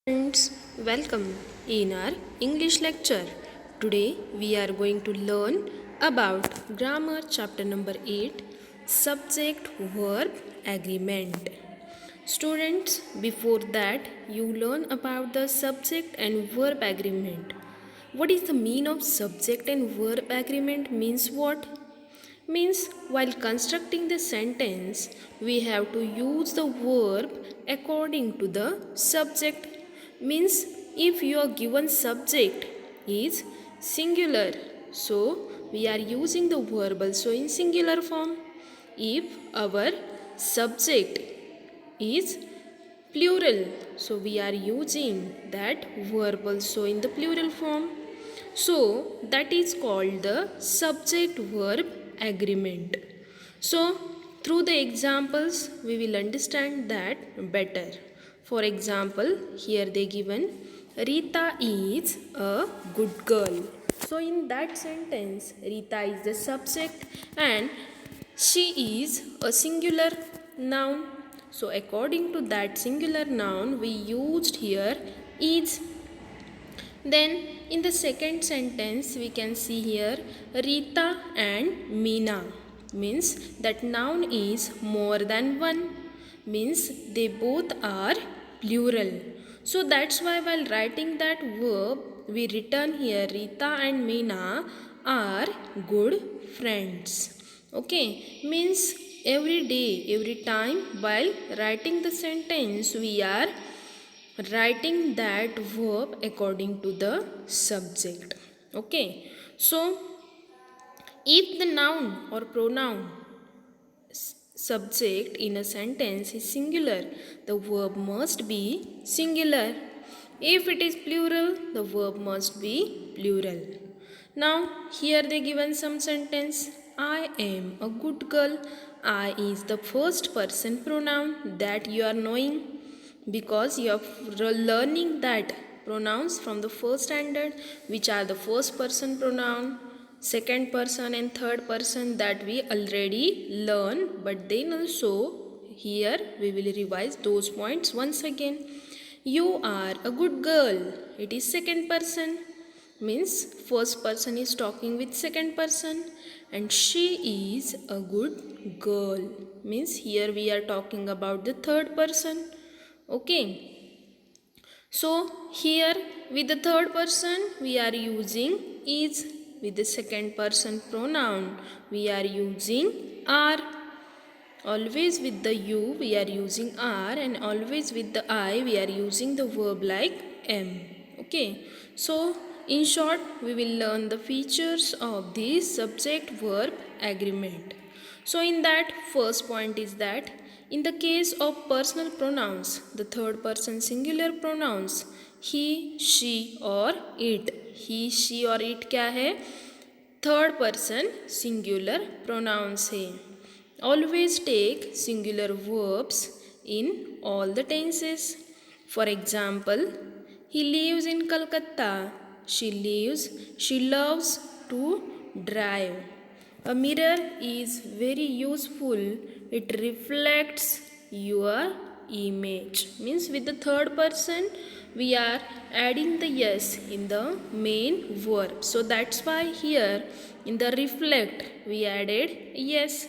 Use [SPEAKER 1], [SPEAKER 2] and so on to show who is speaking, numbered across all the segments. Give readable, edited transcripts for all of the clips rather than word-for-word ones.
[SPEAKER 1] Friends, welcome in our English lecture. Today we are going to learn about grammar chapter number 8, subject verb agreement. Students, before that you learn about the subject and verb agreement. What is the meaning of subject and verb agreement means what? Means while constructing the sentence we have to use the verb according to the subject. Means if your given subject is singular, so we are using the verb also in singular form. If our subject is plural, so we are using that verb also in the plural form. So that is called the subject verb agreement. So through the examples we will understand that better. For example, here they given Rita is a good girl. So in that sentence Rita is the subject and she is a singular noun. So according to that singular noun we used here is. Then in the second sentence we can see here Rita and Meena. Means that noun is more than one. Means they both are plural. So that's why while writing that verb we written here Rita and Meena are good friends. Okay, means every day, every time while writing the sentence we are writing that verb according to the subject. Okay, so if the noun or pronoun subject in a sentence is singular, the verb must be singular. If it is plural, the verb must be plural. Now here they given some sentence. I am a good girl. I is the first person pronoun that you are knowing, because you are learning that pronouns from the first standard, which are the first person pronoun, second person and third person, that we already learn. But then also here we will revise those points once again. You are a good girl, it is second person. Means first person is talking with second person, and she is a good girl. Means here we are talking about the third person. Okay, so here with the third person we are using is. With the second person pronoun we are using are. Always with the you we are using are, and always with the I we are using the verb like am. Okay, so in short we will learn the features of this subject verb agreement. So in that first point is that in the case of personal pronouns, the third person singular pronouns, he, she or it. he, she और it क्या है? Third person singular pronounce है. Always take singular verbs in all the tenses. For example, he lives in Calcutta. She lives, she loves to drive. A mirror is very useful. It reflects your image. Means with the third person we are adding the yes in the main verb. So that's why here in the reflect we added yes.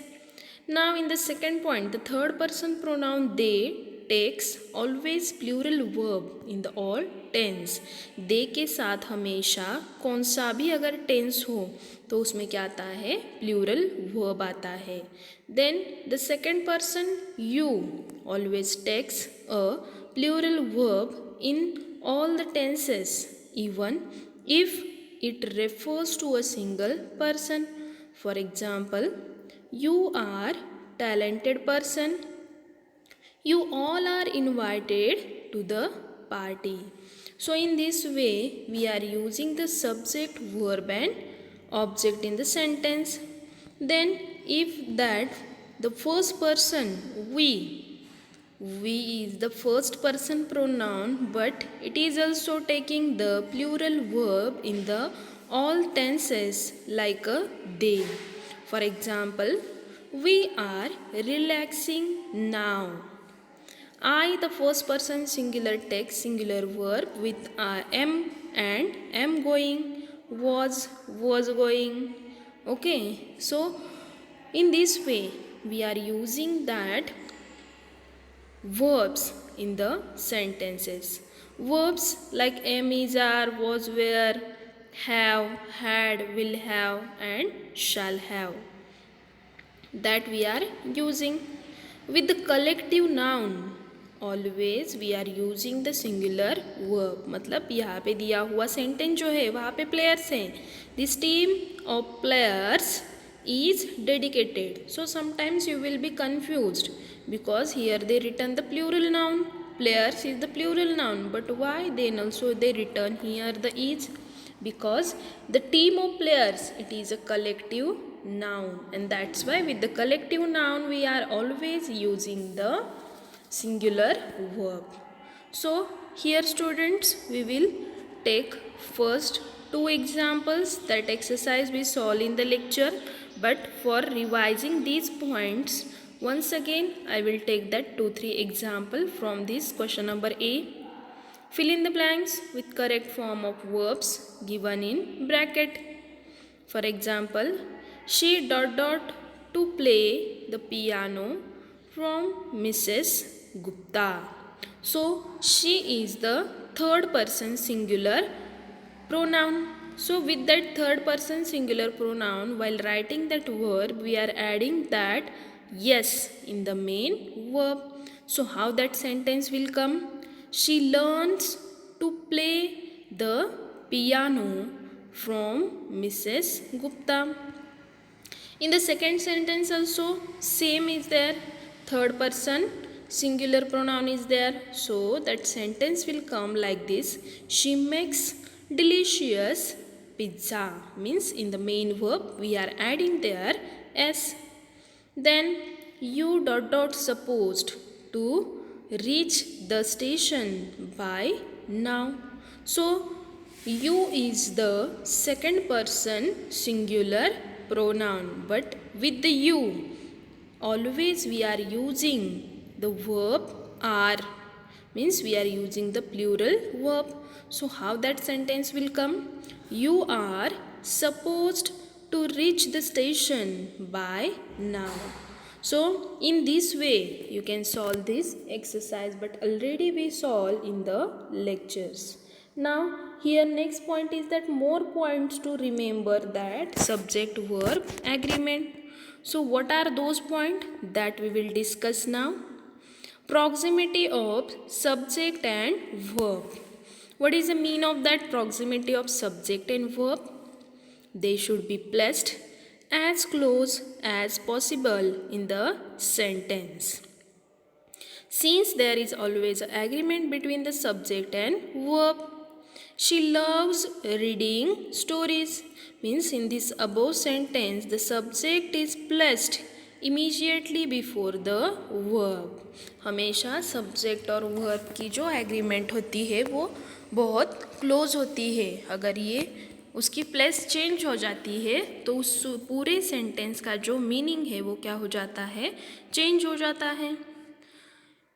[SPEAKER 1] Now in the second point, the third person pronoun they takes always plural verb in the all tense. they के साथ हमेशा कौन सा भी अगर tense हो तो उसमें क्या आता है? प्लूरल verb आता है. Then the second person you always takes a plural verb in all the tenses, even if it refers to a single person. For example, you are talented person. You all are invited to the party. So in this way we are using the subject verb and object in the sentence. Then if that the first person we is the first person pronoun, but it is also taking the plural verb in the all tenses like a they. For example, we are relaxing now. I, the first person singular, takes singular verb with am and am going, was going. Okay, so in this way we are using that verbs in the sentences. Verbs like am, is, are, was, were, have, had, will have, and shall have, that we are using. With the collective noun always we are using the singular verb. मतलब यहाँ पे दिया हुआ sentence जो है वहाँ पे players हैं. This team of players is dedicated. So sometimes you will be confused because here they return the plural noun. Players is the plural noun, but why then also they return here the is? Because the team of players, it is a collective noun, and that's why with the collective noun we are always using the singular verb. So here students, we will take first two examples. That exercise we solve in the lecture, but for revising these points once again I will take that 2-3 example from this question number A. Fill in the blanks with correct form of verbs given in bracket. For example, she to play the piano from Mrs. Gupta. So, she is the third person singular pronoun. So, with that third person singular pronoun, while writing that verb, we are adding that yes in the main verb. So, how that sentence will come? She learns to play the piano from Mrs. Gupta. In the second sentence also same is there. Third person singular pronoun is there. So that sentence will come like this. She makes delicious pizza. Means in the main verb we are adding there s. Then you supposed to reach the station by now. So you is the second person singular pronoun, but with the you always we are using the verb are, means we are using the plural verb. So how that sentence will come? You are supposed to reach the station by now. So in this way you can solve this exercise, but already we solve in the lectures. Now here next point is that more points to remember that subject verb agreement. So what are those points that we will discuss now? Proximity of subject and verb. What is the meaning of that proximity of subject and verb? They should be placed as close as possible in the sentence. Since there is always an agreement between the subject and verb. She loves reading stories. Means in this above sentence the subject is placed immediately before the verb. हमेशा subject और verb की जो agreement होती है वो बहुत close होती है. अगर ये उसकी प्लेस चेंज हो जाती है तो उस पूरे सेंटेंस का जो मीनिंग है वो क्या हो जाता है? चेंज हो जाता है.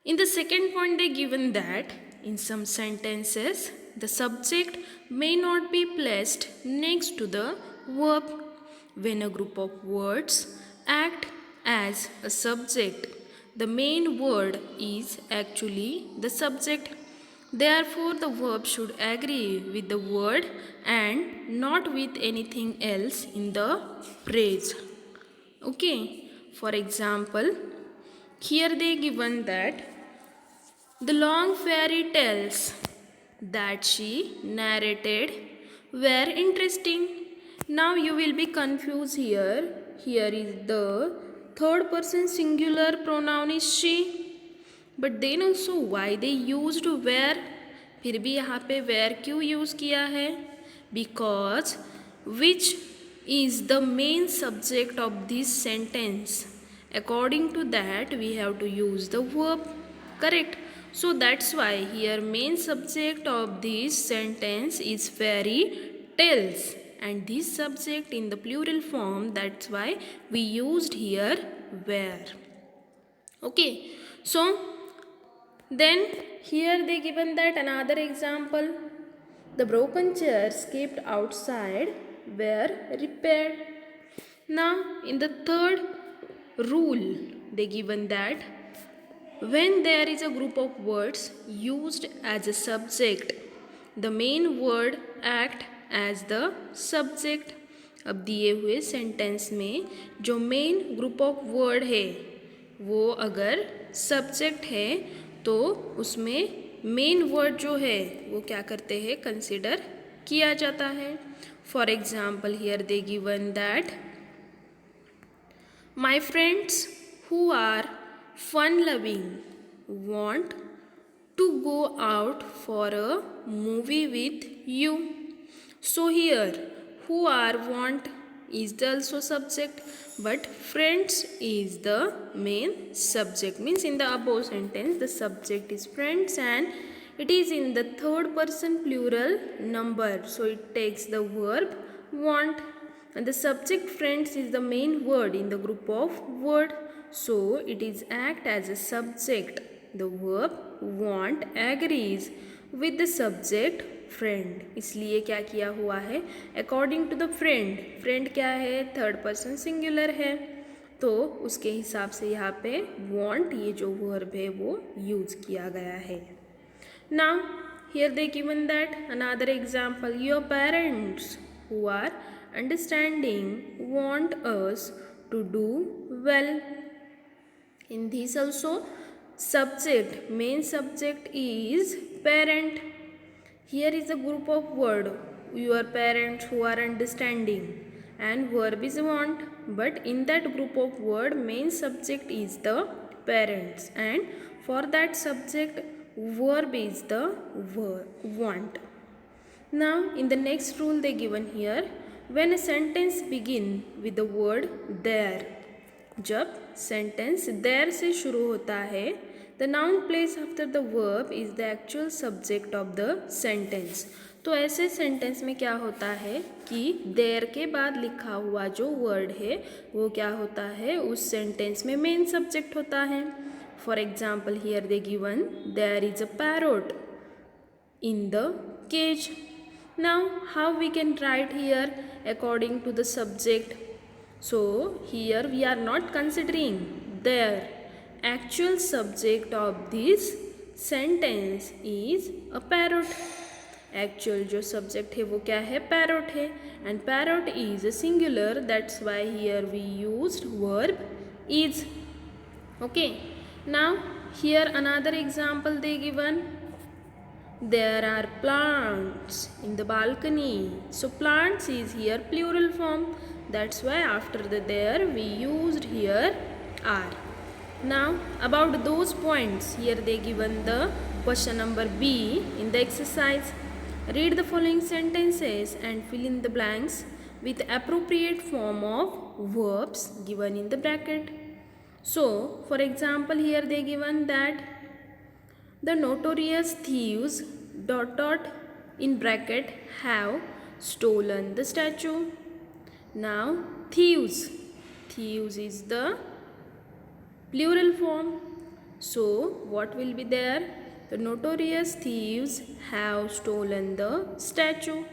[SPEAKER 1] In the second point they given that in some sentences the subject may not be placed next to the verb. When a group of words act as a subject, the main word is actually the subject. Therefore, the verb should agree with the word and not with anything else in the phrase. Okay, for example, here they given that the long fairy tales that she narrated were interesting. Now you will be confused here. Here is the third person singular pronoun is she. But then also why they used were? फिर भी यहाँ पे were क्यों use किया है? Because which is the main subject of this sentence? According to that we have to use the verb. Correct? So that's why here main subject of this sentence is fairy tales, and this subject in the plural form, that's why we used here were. Okay, so Then here they given that another example. The broken chairs kept outside were repaired. Now in the third rule they given that when there is a group of words used as a subject, the main word act as the subject. अब दिए हुए sentence में जो main group of word है वो अगर subject है तो उसमें मेन वर्ड जो है वो क्या करते हैं, कंसिडर किया जाता है. For example here they given that my friends who are fun loving want to go out for a movie with you. So here who are want is the also subject but friends is the main subject. Means in the above sentence the subject is friends and it is in the third person plural number. So it takes the verb want. And the subject friends is the main word in the group of word. So it is act as a subject. The verb want agrees with the subject friend. इसलिए क्या किया हुआ है, according to the friend. friend क्या है, third person singular है तो उसके हिसाब से यहाँ पे want ये जो verb है वो यूज किया गया है. Now here they given that another example. Your parents who are understanding want us to do well. In this also subject, main subject is parent. Here is a group of word your parents who are understanding and verb is want, but in that group of word main subject is the parents and for that subject verb is the want. Now in the next rule they given here, when a sentence begin with the word there, जब sentence there से शुरू होता है, the noun placed after the verb is the actual subject of the sentence. तो ऐसे sentence में क्या होता है कि there के बाद लिखा हुआ जो वर्ड है वो क्या होता है, उस सेंटेंस में मेन सब्जेक्ट होता है. For example here they given there is a parrot in the cage. Now how we can write here according to the subject? So here we are not considering their actual subject of this sentence is a parrot. Actual जो subject है वो क्या है, parrot है and parrot is a singular, that's why here we used verb is. Okay, now here another example they given. There are plants in the balcony. So plants is here plural form. That's why after the there we used here are. Now about those points, here they given the question number B in the exercise. Read the following sentences and fill in the blanks with appropriate form of verbs given in the bracket. So for example here they given that the notorious thieves in bracket have stolen the statue. Now thieves is the plural form. So what will be there? The notorious thieves have stolen the statue.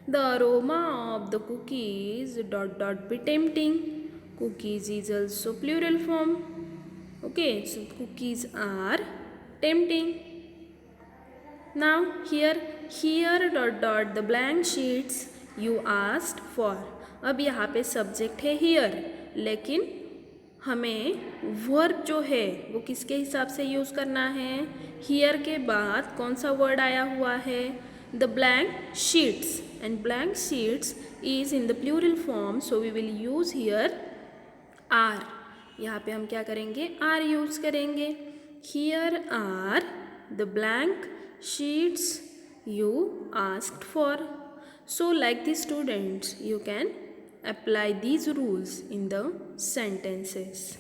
[SPEAKER 1] The aroma of the cookies be tempting. Cookies is also plural form. Okay, so cookies are tempting. Now here the blank sheets you asked for. अब यहाँ पे subject है here, लेकिन हमें verb जो है वो किसके हिसाब से यूज़ करना है, here के बाद कौन सा वर्ड आया हुआ है, the blank sheets, and blank sheets is in the plural form, so we will use here are. यहाँ पे हम क्या करेंगे, are यूज़ करेंगे. Here are the blank sheets you asked for. So like the students, you can apply these rules in the sentences.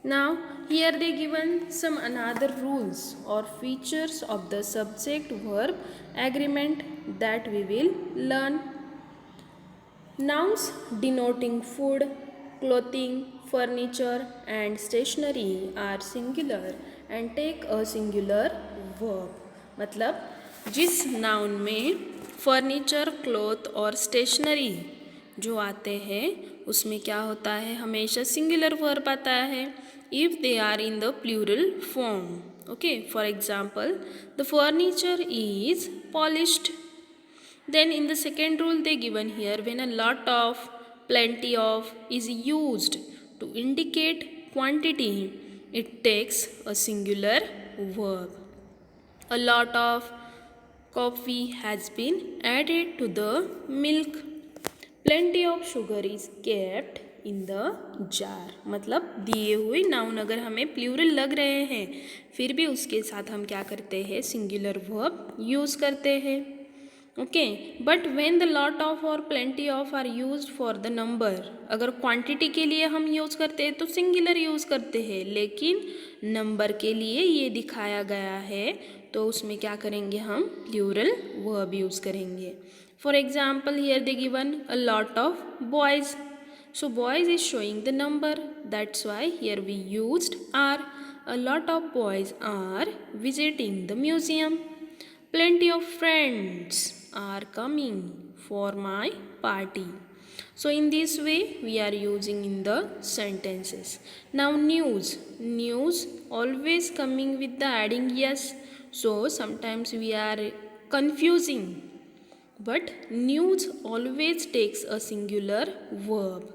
[SPEAKER 1] Now here they given some another rules or features of the subject verb agreement that we will learn. Nouns denoting food, clothing, furniture and stationery are singular and take a singular verb. मतलब जिस noun में furniture, cloth और stationery जो आते हैं उसमें क्या होता है, हमेशा सिंगुलर वर्ब आता है if they are in the plural form. Okay, for example, the furniture is polished. Then in the second rule they given here, when a lot of, plenty of is used to indicate quantity, it takes a singular verb. A lot of coffee has been added to the milk. Plenty of sugar is kept in the jar. मतलब दिए हुए noun अगर हमें plural लग रहे हैं फिर भी उसके साथ हम क्या करते हैं, सिंगुलर वर्ब यूज़ करते हैं. Okay, but when the lot of और plenty of are used for the number, अगर क्वांटिटी के लिए हम यूज़ करते हैं तो सिंगुलर यूज़ करते हैं, लेकिन नंबर के लिए ये दिखाया गया है तो उसमें क्या करेंगे, हम प्लूरल वर्ब यूज़ करेंगे. For example here they given a lot of boys. So boys is showing the number, that's why here we used are. A lot of boys are visiting the museum. Plenty of friends are coming for my party. So in this way we are using in the sentences. Now news. News always coming with the adding yes. So sometimes we are confusing. But news always takes a singular verb.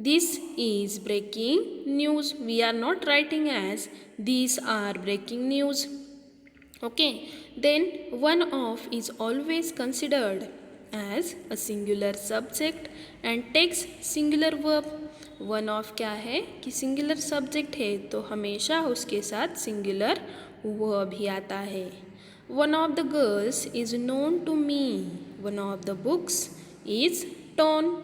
[SPEAKER 1] This is breaking news. We are not writing as these are breaking news. Okay, then one of is always considered as a singular subject and takes singular verb. One of क्या है कि singular subject है तो हमेशा उसके साथ singular verb ही आता है. One of the girls is known to me. One of the books is torn.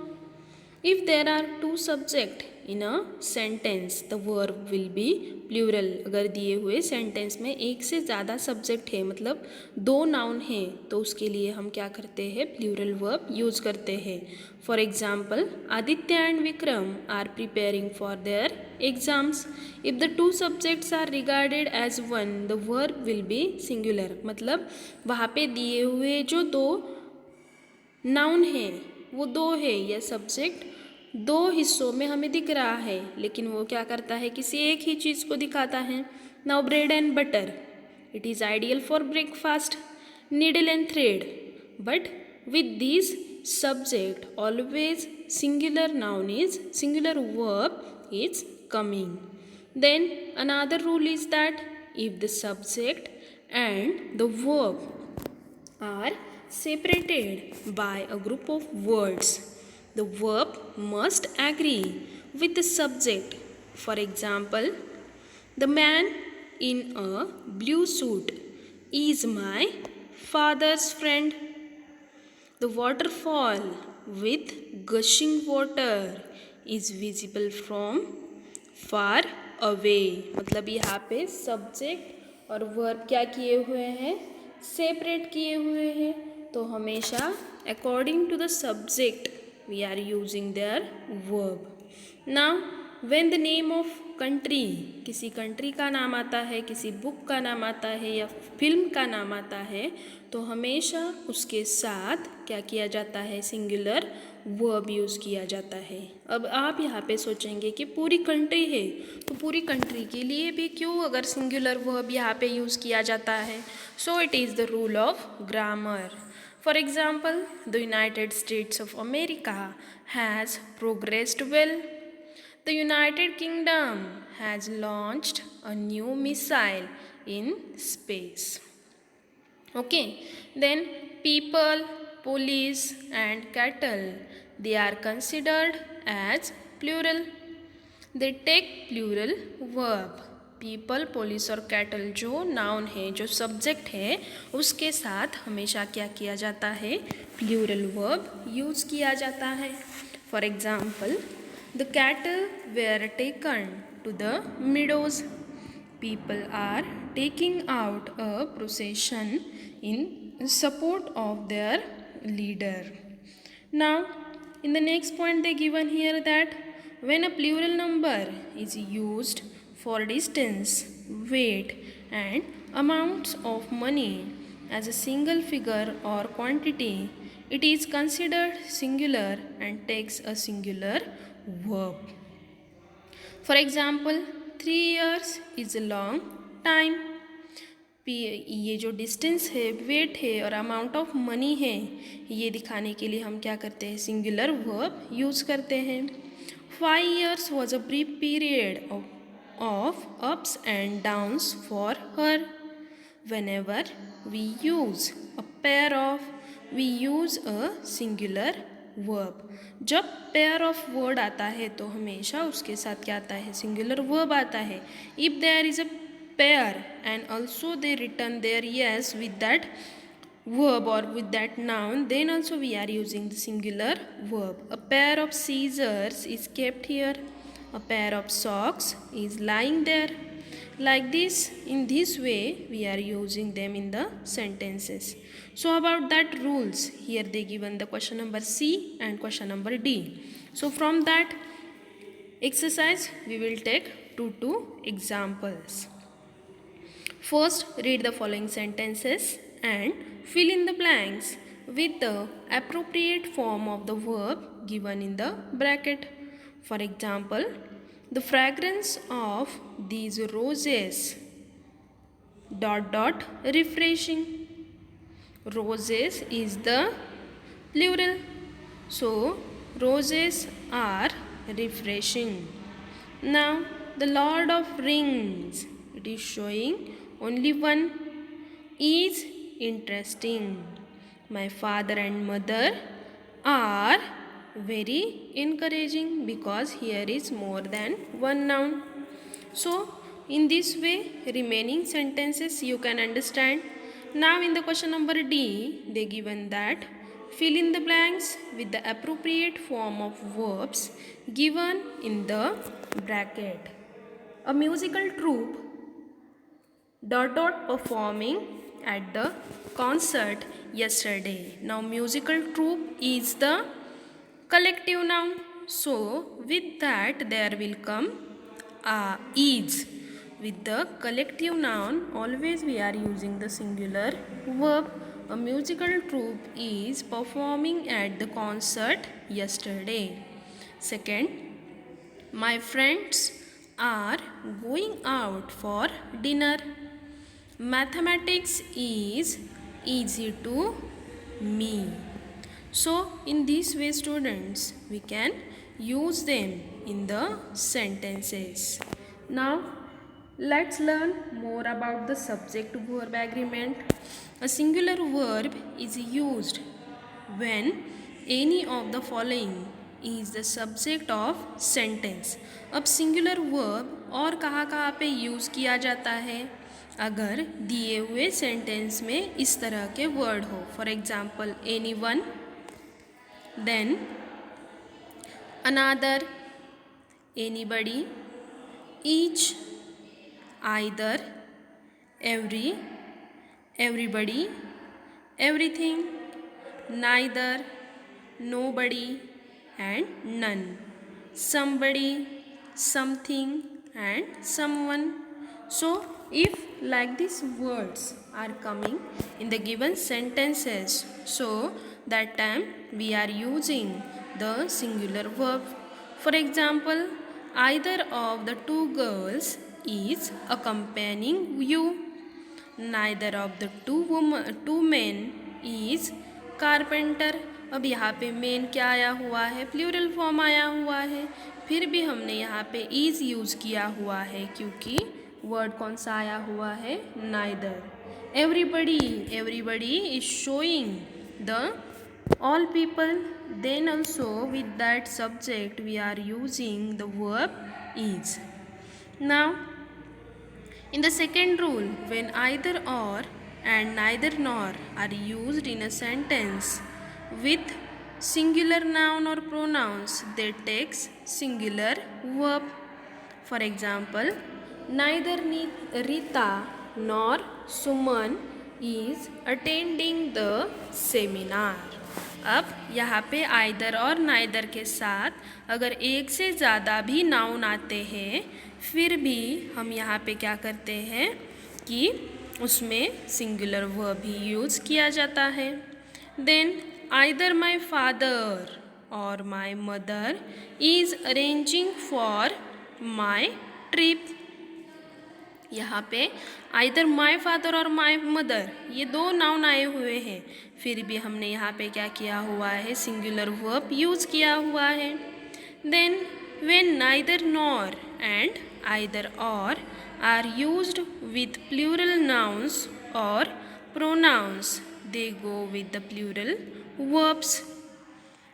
[SPEAKER 1] If there are two subject in a sentence, the verb will be plural. अगर दिए हुए सेंटेंस में एक से ज़्यादा सब्जेक्ट है, मतलब दो नाउन हैं, तो उसके लिए हम क्या करते हैं, प्लूरल वर्ब यूज़ करते हैं. For example, Aditya and Vikram are preparing for their exams. If the two subjects are regarded as one, the verb will be singular. मतलब वहाँ पे दिए हुए जो दो नाउन हैं वो दो है, या सब्जेक्ट दो हिस्सों में हमें दिख रहा है, लेकिन वो क्या करता है, किसी एक ही चीज़ को दिखाता है. Now bread and butter, it is ideal for breakfast. Needle and thread, but with this subject always singular noun is, singular verb is coming. Then another rule is that if the subject and the verb are separated by a group of words, the verb must agree with the subject. For example, the man in a blue suit is my father's friend. The waterfall with gushing water is visible from far away. मतलब यहाँ पे subject और verb क्या किए हुए हैं, separate किए हुए हैं. तो हमेशा according to the subject we are using their verb. Now when the name of country, किसी कंट्री का नाम आता है, किसी बुक का नाम आता है या फिल्म का नाम आता है, तो हमेशा उसके साथ क्या किया जाता है, सिंगुलर वर्ब यूज़ किया जाता है. अब आप यहाँ पे सोचेंगे कि पूरी कंट्री है तो पूरी कंट्री के लिए भी क्यों अगर सिंगुलर वर्ब यहाँ पे यूज़ किया जाता है. So it is the rule of grammar. For example, the United States of America has progressed well. The United Kingdom has launched a new missile in space. Okay, then people, police and cattle, they are considered as plural. They take plural verb. People, police और cattle जो noun है, जो subject है, उसके साथ हमेशा क्या किया जाता है, प्लूरल वर्ब यूज़ किया जाता है. For example, the cattle were taken to the meadows. People are taking out a procession in support of their leader. Now in the next point they given here that when a plural number is used for distance, weight and amounts of money as a single figure or quantity, it is considered singular and takes a singular verb. For example, 3 years is a long time. ये जो distance है, wait है और amount of money है, ये दिखाने के लिए हम क्या करते हैं, सिंगुलर वर्ब यूज़ करते हैं. 5 years was a brief period of ups and downs for her. Whenever we use a pair of, we use a singular verb. जब पेयर ऑफ वर्ड आता है तो हमेशा उसके साथ क्या आता है, सिंगुलर वर्ब आता है. If there is a pair and also they return their yes with that verb or with that noun, then also we are using the singular verb. A pair of scissors is kept here. A pair of socks is lying there. Like this, in this way we are using them in the sentences. So about that rules, here they given the question number C and question number D. So from that exercise we will take two examples. First, read the following sentences and fill in the blanks with the appropriate form of the verb given in the bracket. For example, the fragrance of these roses ... refreshing. Roses is the plural. So, roses are refreshing. Now, the Lord of Rings, it is showing only one, is interesting. My father and mother are very encouraging, because here is more than one noun. So in this way remaining sentences you can understand. Now in the question number D, they given that fill in the blanks with the appropriate form of verbs given in the bracket. A musical troupe ... performing at the concert yesterday. Now musical troupe is the collective noun. So with that there will come is. With the collective noun always we are using the singular verb. A musical troupe is performing at the concert yesterday. Second, my friends are going out for dinner. Mathematics is easy to me. So in this way students we can use them in the sentences. Now let's learn more about the subject verb agreement. A singular verb is used when any of the following is the subject of sentence. अब singular verb और कहाँ पे use किया जाता है, अगर दिए हुए सेंटेंस में इस तरह के वर्ड हो. For example any one, then another, anybody, each, either, every, everybody, everything, neither, nobody and none, somebody, something and someone. So if like these words are coming in the given sentences, so that time we are using the singular verb. For example, either of the two girls is accompanying you. Neither of the two men is carpenter. अब यहाँ पे main क्या आया हुआ है, plural form आया हुआ है. फिर भी हमने यहाँ पे इज यूज़ किया हुआ है क्योंकि वर्ड कौन सा आया हुआ है, neither. Everybody is showing the all people. Then also with that subject we are using the verb is. Now in the second rule, when either or and neither nor are used in a sentence with singular noun or pronouns, they takes singular verb. For example, neither Rita nor Suman is attending the seminar. अब यहाँ पे either और neither के साथ अगर एक से ज़्यादा भी नाउन आते हैं, फिर भी हम यहाँ पे क्या करते हैं, कि उसमें सिंगुलर वर्ब ही यूज़ किया जाता है। देन आइदर माई फादर और my mother is arranging for my trip. यहाँ पे आइदर माई फादर और माई मदर ये दो नाउन आए हुए हैं, फिर भी हमने यहाँ पे क्या किया हुआ है, सिंगुलर वर्ब यूज़ किया हुआ है। Then when neither nor and either or are used with plural nouns or pronouns, they go with the plural verbs.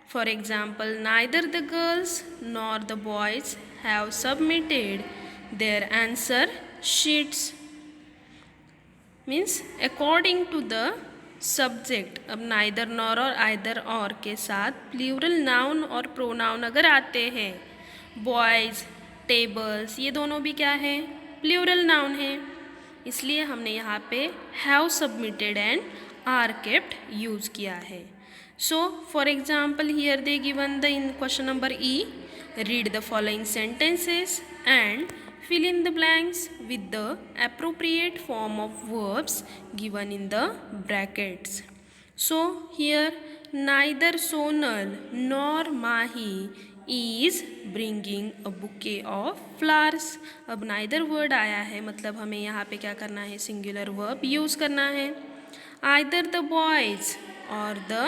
[SPEAKER 1] For example, neither the girls nor the boys have submitted their answer sheets. Means according to the subject. अब neither nor और either और के साथ plural noun और pronoun अगर आते हैं, boys, tables, ये दोनों भी क्या है, प्लूरल नाउन है, इसलिए हमने यहाँ पे have submitted and are kept use किया है। So for example here they given the in question number E, read the following sentences and fill in the blanks with the appropriate form of verbs given in the brackets. So here neither Sonal nor Mahi is bringing a bouquet of flowers. अब neither word आया है, मतलब हमें यहाँ पे क्या करना है, singular verb use करना है। Either the boys or the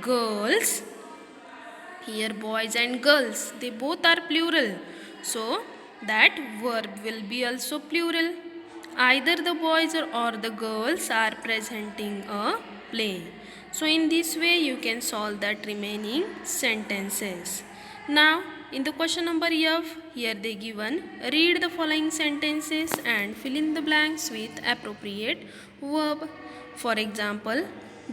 [SPEAKER 1] girls, here boys and girls they both are plural, so that verb will be also plural. Either the boys or the girls are presenting a play. So in this way you can solve that remaining sentences. Now in the question number F, here they given, read the following sentences and fill in the blanks with appropriate verb. For example,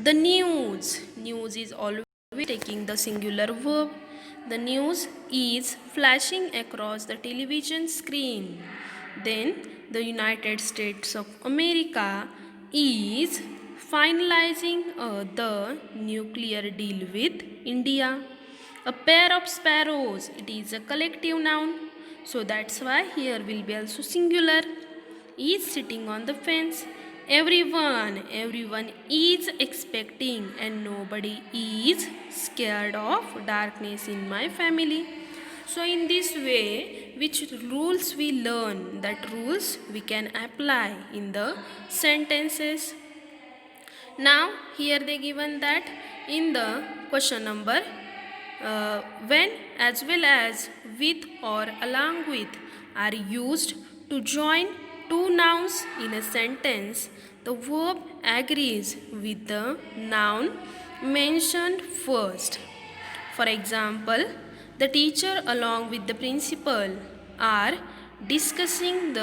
[SPEAKER 1] the news. News is always taking the singular verb. The news is flashing across the television screen. Then the United States of America is finalizing the nuclear deal with India. A pair of sparrows, it is a collective noun, so that's why here will be also singular, is sitting on the fence. Everyone is expecting and nobody is scared of darkness in my family. So in this way, which rules we learn, that rules we can apply in the sentences. Now here they given that in the question number, when as well as with or along with are used to join two nouns in a sentence, the verb agrees with the noun mentioned first. For example, the teacher along with the principal are discussing the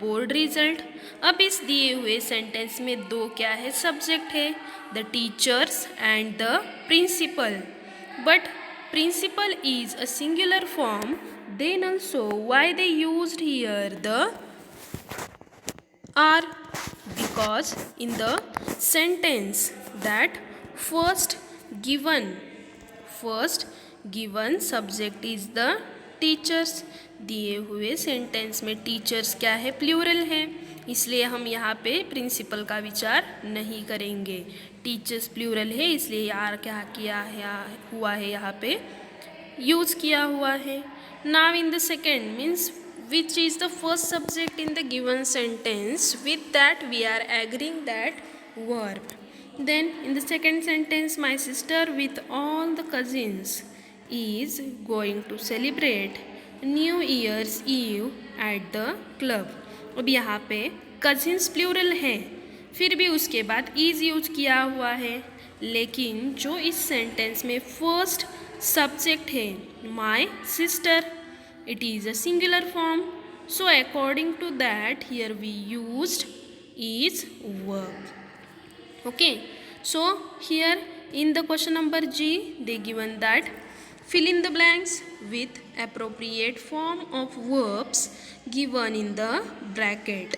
[SPEAKER 1] board result. अब इस दिए हुए sentence में दो क्या है, subject है, the teachers and the principal, but principal is a singular form, then also why they used here the are, because in the sentence that first given subject is the teachers, दिए हुए sentence में teachers क्या है, plural है, इसलिए हम यहाँ पे प्रिंसिपल का विचार नहीं करेंगे। टीचर्स प्लूरल है इसलिए यार क्या किया है, हुआ है, यहाँ पे यूज़ किया हुआ है। Now in the second means which is the first subject in the given sentence, with that we are agreeing that verb. Then in the second sentence, my sister with all the cousins is going to celebrate New Year's Eve at the club. अब यहाँ पे cousins plural है, फिर भी उसके बाद is use किया हुआ है, लेकिन जो इस सेंटेंस में फर्स्ट सब्जेक्ट है my sister, it is a singular form, so according to that here we used is verb. Okay, so here in the question number G they given that fill in the blanks with appropriate form of verbs given in the bracket.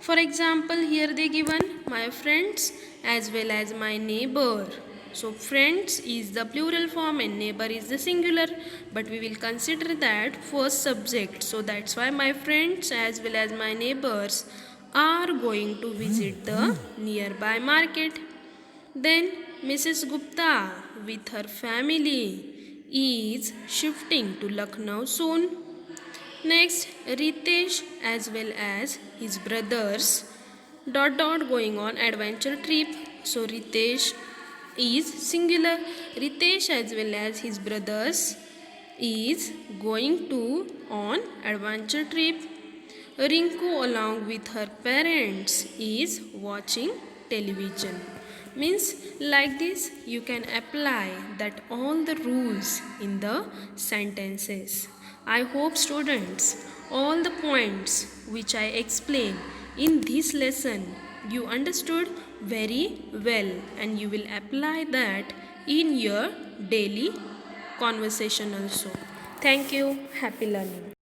[SPEAKER 1] For example, here they given my friends as well as my neighbor. So friends is the plural form and neighbor is the singular, but we will consider that first subject, so that's why my friends as well as my neighbors are going to visit the nearby market. Then Mrs. Gupta with her family is shifting to Lucknow soon. Next, Ritesh as well as his brothers going on adventure trip. So Ritesh is singular. Ritesh as well as his brothers is going to on adventure trip. Rinku along with her parents is watching television. Means like this you can apply that all the rules in the sentences. I hope students all the points which I explained in this lesson you understood very well and you will apply that in your daily conversation also. Thank you. Happy learning.